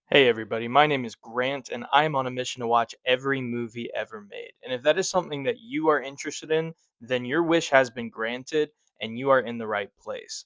Hey everybody, my name is Grant and I am on a mission to watch every movie ever made. And if that is something that you are interested in, then your wish has been granted and you are in the right place.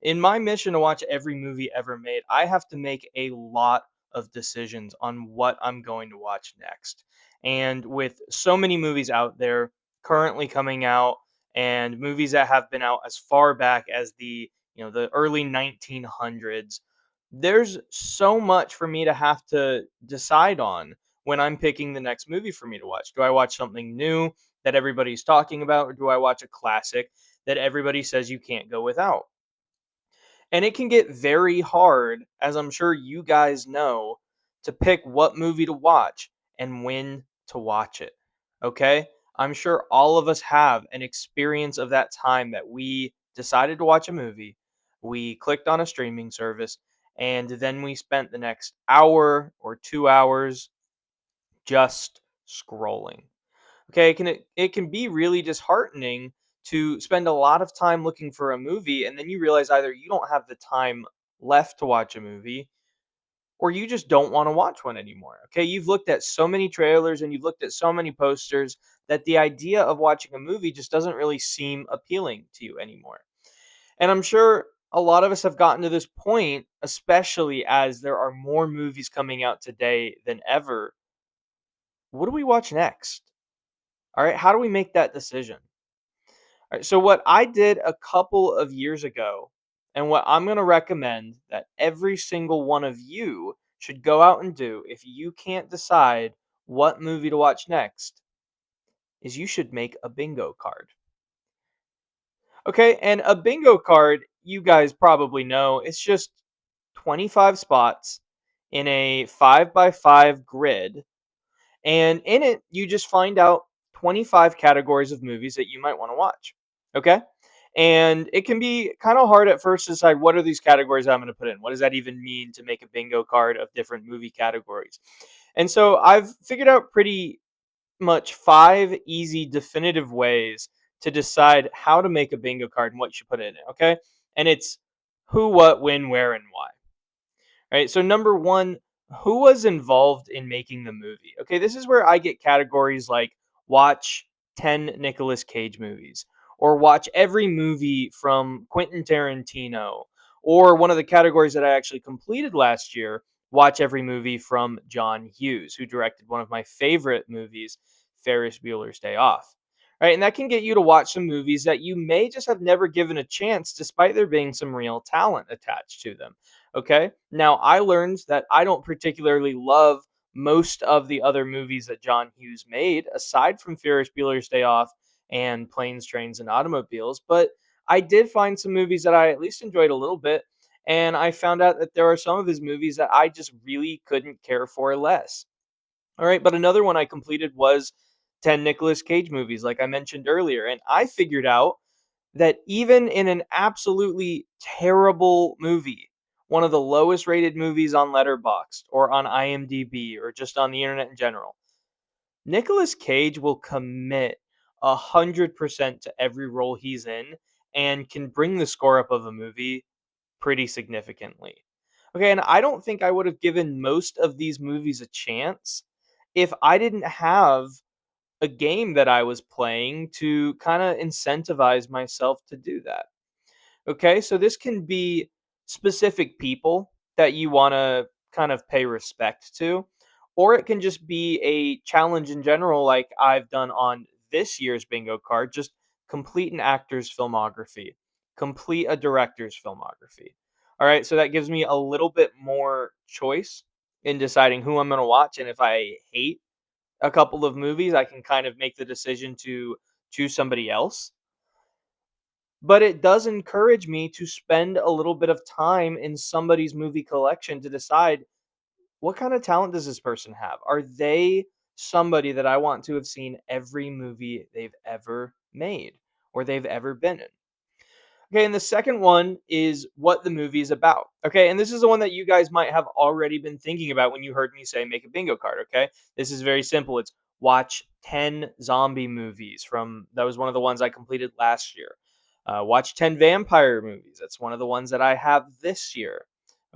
In my mission to watch every movie ever made, I have to make a lot of decisions on what I'm going to watch next. And with so many movies out there currently coming out and movies that have been out as far back as the early 1900s, there's so much for me to have to decide on when I'm picking the next movie for me to watch. Do I watch something new that everybody's talking about, or do I watch a classic that everybody says you can't go without? And it can get very hard, as I'm sure you guys know, to pick what movie to watch and when to watch it. Okay? I'm sure all of us have an experience of that time that we decided to watch a movie, we clicked on a streaming service, and then we spent the next hour or 2 hours just scrolling. Okay, it can be really disheartening to spend a lot of time looking for a movie and then you realize either you don't have the time left to watch a movie or you just don't want to watch one anymore. Okay, you've looked at so many trailers and you've looked at so many posters that the idea of watching a movie just doesn't really seem appealing to you anymore. And I'm sure a lot of us have gotten to this point, especially as there are more movies coming out today than ever. What do we watch next? All right, how do we make that decision? Alright, so what I did a couple of years ago, and what I'm gonna recommend that every single one of you should go out and do if you can't decide what movie to watch next, is you should make a bingo card. Okay, and a bingo card, you guys probably know, it's just 25 spots in a 5 by 5 grid, and in it, you just find out 25 categories of movies that you might wanna watch. Okay? And it can be kind of hard at first to decide what are these categories I'm going to put in. What does that even mean to make a bingo card of different movie categories? And so I've figured out pretty much five easy, definitive ways to decide how to make a bingo card and what you should put in it. Okay. And it's who, what, when, where, and why. Right. So, number one, who was involved in making the movie? Okay. This is where I get categories like watch 10 Nicolas Cage movies or watch every movie from Quentin Tarantino, or one of the categories that I actually completed last year, watch every movie from John Hughes, who directed one of my favorite movies, Ferris Bueller's Day Off. Right, and that can get you to watch some movies that you may just have never given a chance, despite there being some real talent attached to them. Okay. Now, I learned that I don't particularly love most of the other movies that John Hughes made, aside from Ferris Bueller's Day Off and Planes, Trains, and Automobiles. But I did find some movies that I at least enjoyed a little bit. And I found out that there are some of his movies that I just really couldn't care for less. All right. But another one I completed was 10 Nicolas Cage movies, like I mentioned earlier. And I figured out that even in an absolutely terrible movie, one of the lowest rated movies on Letterboxd or on IMDb or just on the internet in general, Nicolas Cage will commit 100% to every role he's in and can bring the score up of a movie pretty significantly. Okay, and I don't think I would have given most of these movies a chance if I didn't have a game that I was playing to kind of incentivize myself to do that. Okay, so this can be specific people that you want to kind of pay respect to, or it can just be a challenge in general, like I've done on this year's bingo card. Just complete an actor's filmography, complete a director's filmography. All right, so that gives me a little bit more choice in deciding who I'm going to watch. And if I hate a couple of movies, I can kind of make the decision to choose somebody else, but it does encourage me to spend a little bit of time in somebody's movie collection to decide what kind of talent does this person have? Are they somebody that I want to have seen every movie they've ever made or they've ever been in? Okay, and the second one is what the movie is about. Okay, and this is the one that you guys might have already been thinking about when you heard me say make a bingo card. Okay, this is very simple. It's watch 10 zombie movies from that was one of the ones I completed last year. Watch 10 vampire movies. That's one of the ones that I have this year.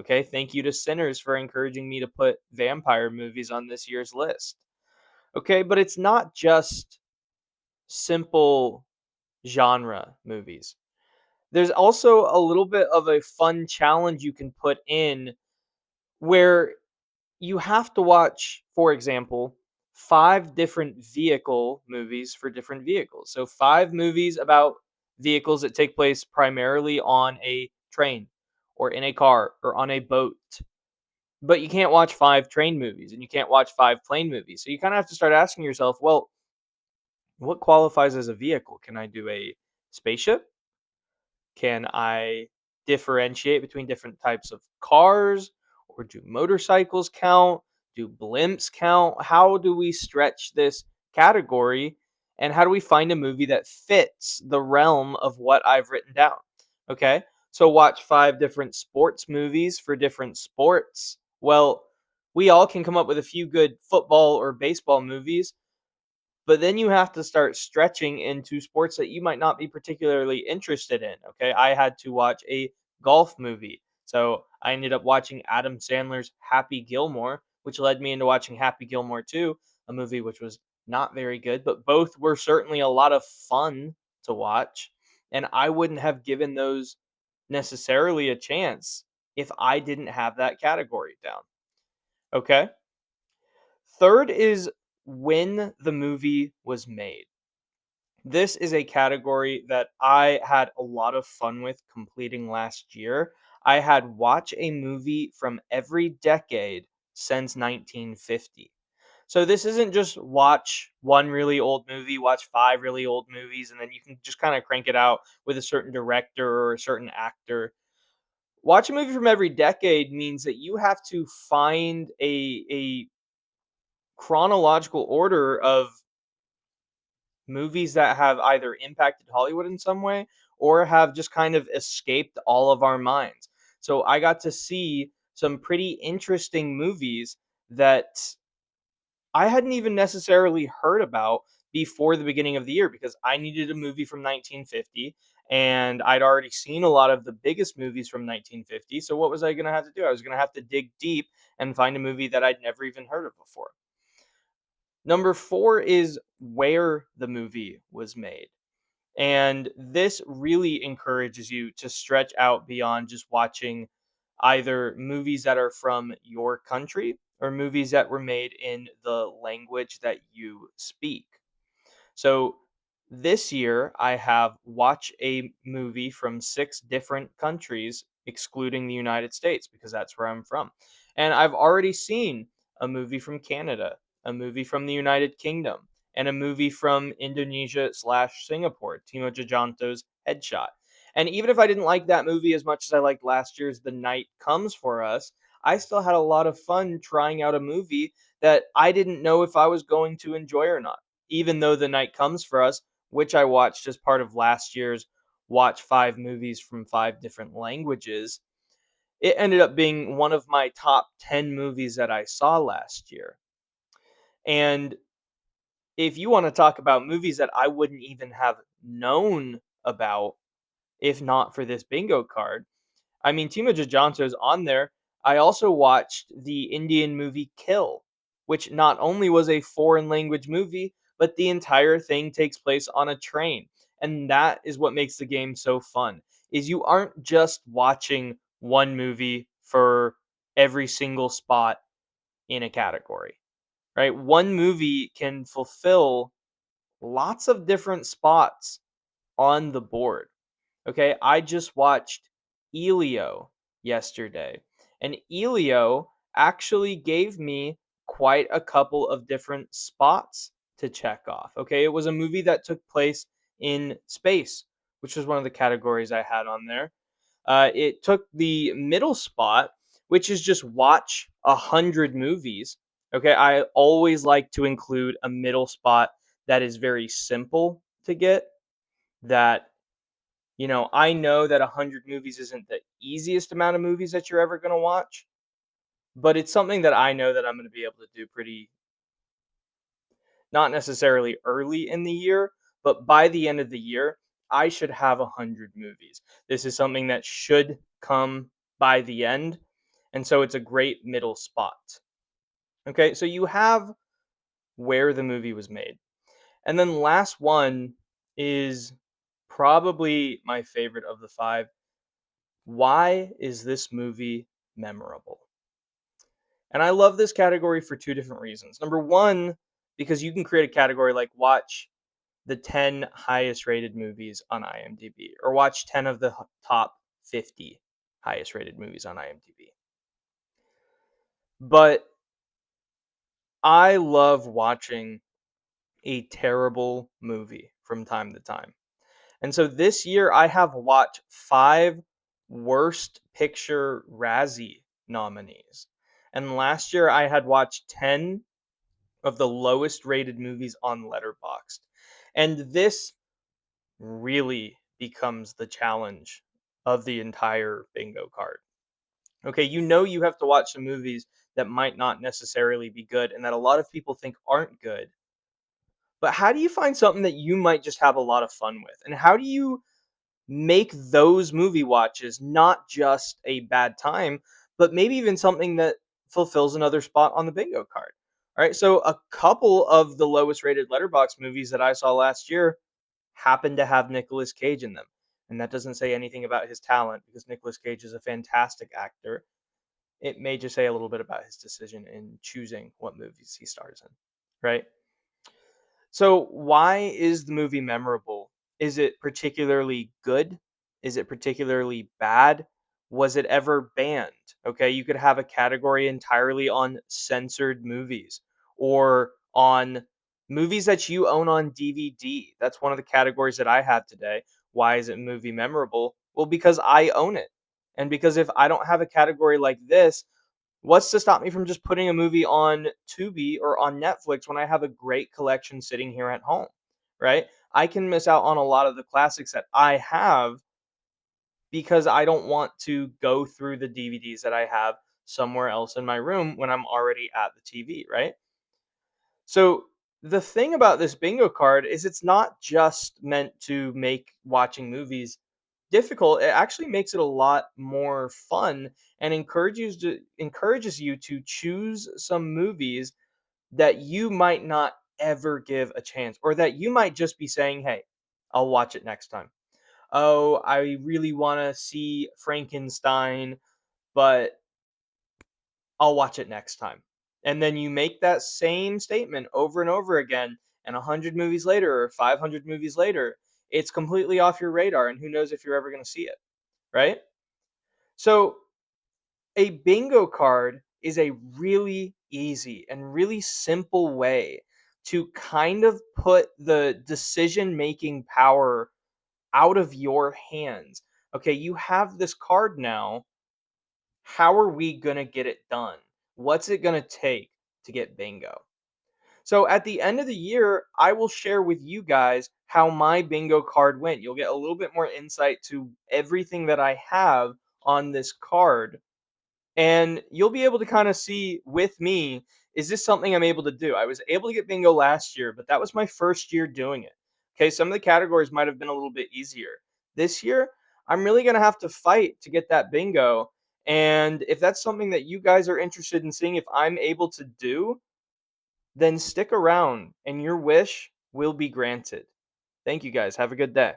Okay, thank you to Sinners for encouraging me to put vampire movies on this year's list. Okay, but it's not just simple genre movies. There's also a little bit of a fun challenge you can put in where you have to watch, for example, 5 different vehicle movies for different vehicles. So 5 movies about vehicles that take place primarily on a train or in a car or on a boat. But you can't watch 5 train movies and you can't watch 5 plane movies. So you kind of have to start asking yourself, well, what qualifies as a vehicle? Can I do a spaceship? Can I differentiate between different types of cars, or do motorcycles count? Do blimps count? How do we stretch this category? And how do we find a movie that fits the realm of what I've written down? Okay. So watch 5 different sports movies for different sports. Well, we all can come up with a few good football or baseball movies, but then you have to start stretching into sports that you might not be particularly interested in. Okay. I had to watch a golf movie. So I ended up watching Adam Sandler's Happy Gilmore, which led me into watching Happy Gilmore 2, a movie which was not very good, but both were certainly a lot of fun to watch. And I wouldn't have given those necessarily a chance if I didn't have that category down. Okay. Third is when the movie was made. This is a category that I had a lot of fun with completing last year. I had watch a movie from every decade since 1950. So this isn't just watch one really old movie, watch 5 really old movies, and then you can just kind of crank it out with a certain director or a certain actor. Watch a movie from every decade means that you have to find a chronological order of movies that have either impacted Hollywood in some way or have just kind of escaped all of our minds. So I got to see some pretty interesting movies that I hadn't even necessarily heard about before the beginning of the year because I needed a movie from 1950 and I'd already seen a lot of the biggest movies from 1950. So what was I going to have to do? I was going to have to dig deep and find a movie that I'd never even heard of before. Number 4 is where the movie was made. And this really encourages you to stretch out beyond just watching either movies that are from your country or movies that were made in the language that you speak. So this year, I have watched a movie from 6 different countries, excluding the United States, because that's where I'm from. And I've already seen a movie from Canada, a movie from the United Kingdom, and a movie from Indonesia slash Singapore, Timo Tjahjanto's Headshot. And even if I didn't like that movie as much as I liked last year's The Night Comes for Us, I still had a lot of fun trying out a movie that I didn't know if I was going to enjoy or not, even though The Night Comes for Us, which I watched as part of last year's watch 5 movies from 5 different languages, it ended up being one of my top 10 movies that I saw last year. And if you want to talk about movies that I wouldn't even have known about if not for this bingo card, I mean, Timo Tjahjanto's on there. I also watched the Indian movie Kill, which not only was a foreign language movie, but the entire thing takes place on a train. And that is what makes the game so fun. Is you aren't just watching one movie for every single spot in a category, right? One movie can fulfill lots of different spots on the board. Okay, I just watched Elio yesterday, and Elio actually gave me quite a couple of different spots to check off. Okay, it was a movie that took place in space, which was one of the categories I had on there. It took the middle spot, which is just watch 100 movies. Okay, I always like to include a middle spot that is very simple to get, that I know that 100 movies isn't the easiest amount of movies that you're ever gonna watch, but it's something that I know that I'm gonna be able to do pretty, not necessarily early in the year, but by the end of the year, I should have 100 movies. This is something that should come by the end. And so it's a great middle spot. Okay, so you have where the movie was made. And then last one is probably my favorite of the 5. Why is this movie memorable? And I love this category for 2 different reasons. Number 1, because you can create a category like watch the 10 highest rated movies on IMDb or watch 10 of the top 50 highest rated movies on IMDb. But I love watching a terrible movie from time to time. And so this year I have watched 5 worst picture Razzie nominees. And last year I had watched 10 of the lowest rated movies on Letterboxd. And this really becomes the challenge of the entire bingo card. Okay, you know you have to watch some movies that might not necessarily be good and that a lot of people think aren't good. But how do you find something that you might just have a lot of fun with? And how do you make those movie watches not just a bad time, but maybe even something that fulfills another spot on the bingo card? All right, so a couple of the lowest rated letterbox movies that I saw last year happen to have Nicolas Cage in them. And that doesn't say anything about his talent because Nicolas Cage is a fantastic actor. It may just say a little bit about his decision in choosing what movies he stars in, right? So, why is the movie memorable? Is it particularly good? Is it particularly bad? Was it ever banned? Okay, you could have a category entirely on censored movies or on movies that you own on DVD. That's one of the categories that I have today. Why is it movie memorable? Well, because I own it. And because if I don't have a category like this, what's to stop me from just putting a movie on Tubi or on Netflix when I have a great collection sitting here at home, right? I can miss out on a lot of the classics that I have because I don't want to go through the DVDs that I have somewhere else in my room when I'm already at the TV, right? So the thing about this bingo card is it's not just meant to make watching movies difficult. It actually makes it a lot more fun and encourages you to choose some movies that you might not ever give a chance or that you might just be saying, "Hey, I'll watch it next time." Oh, I really want to see Frankenstein, but I'll watch it next time. And then you make that same statement over and over again, and 100 movies later or 500 movies later, it's completely off your radar, and who knows if you're ever going to see it, right? So, a bingo card is a really easy and really simple way to kind of put the decision making power out of your hands. Okay, you have this card now. How are we going to get it done? What's it going to take to get bingo? So at the end of the year, I will share with you guys how my bingo card went. You'll get a little bit more insight to everything that I have on this card. And you'll be able to kind of see with me, is this something I'm able to do? I was able to get bingo last year, but that was my first year doing it. Okay, some of the categories might have been a little bit easier. This year, I'm really going to have to fight to get that bingo. And if that's something that you guys are interested in seeing if I'm able to do, then stick around and your wish will be granted. Thank you guys. Have a good day.